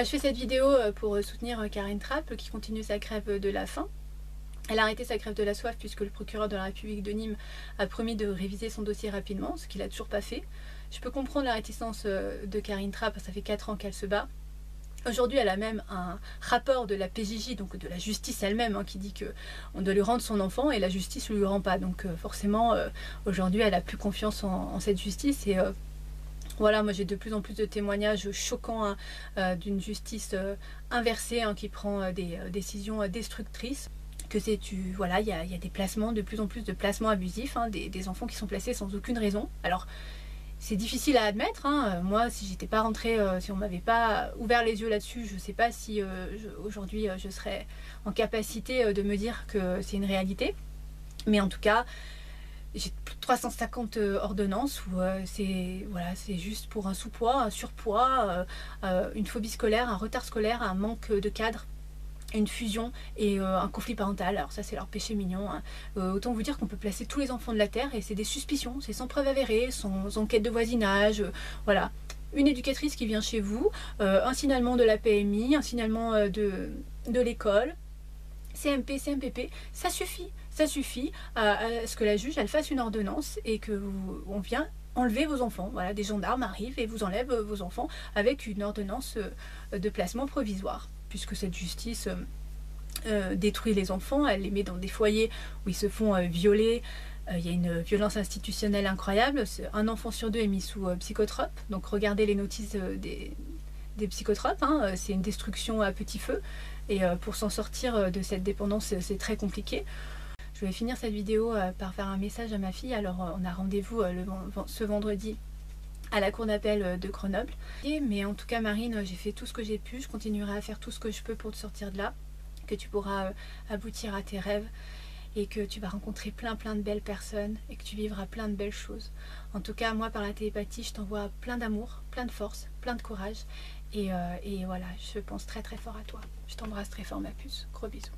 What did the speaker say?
Je fais cette vidéo pour soutenir Karine Trapp qui continue sa grève de la faim. Elle a arrêté sa grève de la soif puisque le procureur de la République de Nîmes a promis de réviser son dossier rapidement, ce qu'il n'a toujours pas fait. Je peux comprendre la réticence de Karine Trapp, ça fait 4 ans qu'elle se bat. Aujourd'hui, elle a même un rapport de la PJJ, donc de la justice elle-même, qui dit qu'on doit lui rendre son enfant et la justice ne lui rend pas. Donc forcément, aujourd'hui, elle n'a plus confiance en cette justice. Et voilà, moi j'ai de plus en plus de témoignages choquants d'une justice inversée qui prend des décisions destructrices. Voilà, il y a des placements, de plus en plus de placements abusifs, des enfants qui sont placés sans aucune raison. Alors, c'est difficile à admettre, moi si j'étais pas rentrée, si on m'avait pas ouvert les yeux là-dessus, je sais pas si aujourd'hui je serais en capacité de me dire que c'est une réalité. Mais en tout cas, j'ai plus de 350 ordonnances où c'est juste pour un sous-poids, un surpoids, une phobie scolaire, un retard scolaire, un manque de cadre, une fusion et un conflit parental. Alors ça c'est leur péché mignon. Autant vous dire qu'on peut placer tous les enfants de la Terre et c'est des suspicions, c'est sans preuve avérée, sans enquête de voisinage, voilà. Une éducatrice qui vient chez vous, un signalement de la PMI, un signalement de l'école, CMP, CMPP, ça suffit à ce que la juge elle fasse une ordonnance et on vient enlever vos enfants. Voilà, des gendarmes arrivent et vous enlèvent vos enfants avec une ordonnance de placement provisoire. Puisque cette justice détruit les enfants, elle les met dans des foyers où ils se font violer. Il y a une violence institutionnelle incroyable. Un enfant sur 2 est mis sous psychotrope. Donc regardez les notices des psychotropes. C'est une destruction à petit feu. Et pour s'en sortir de cette dépendance, c'est très compliqué. Je vais finir cette vidéo par faire un message à ma fille. Alors on a rendez-vous ce vendredi à la cour d'appel de Grenoble. Mais en tout cas Marine, j'ai fait tout ce que j'ai pu, je continuerai à faire tout ce que je peux pour te sortir de là, que tu pourras aboutir à tes rêves et que tu vas rencontrer plein de belles personnes et que tu vivras plein de belles choses. En tout cas moi par la télépathie je t'envoie plein d'amour, plein de force, plein de courage et voilà, je pense très fort à toi. Je t'embrasse très fort ma puce, gros bisous.